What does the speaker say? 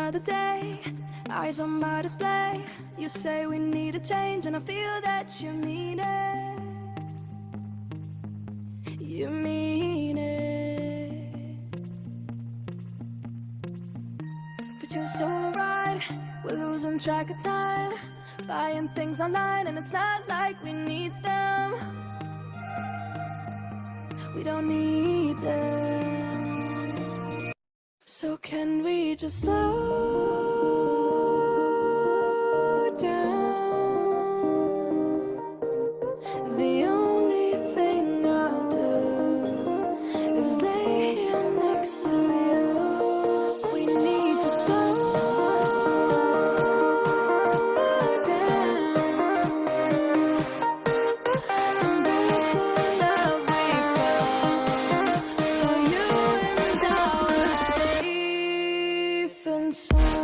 another day, eyes on my display. You say we need a change, and I feel that you mean it. You mean it. But you're so right, we're losing track of time, buying things online, and it's not like we need them. We don't need them. So can we just slow down? The only thing I'll do is lay here next to you. We need to slow down. Embrace the love we found. For you and I, we're safe and sound.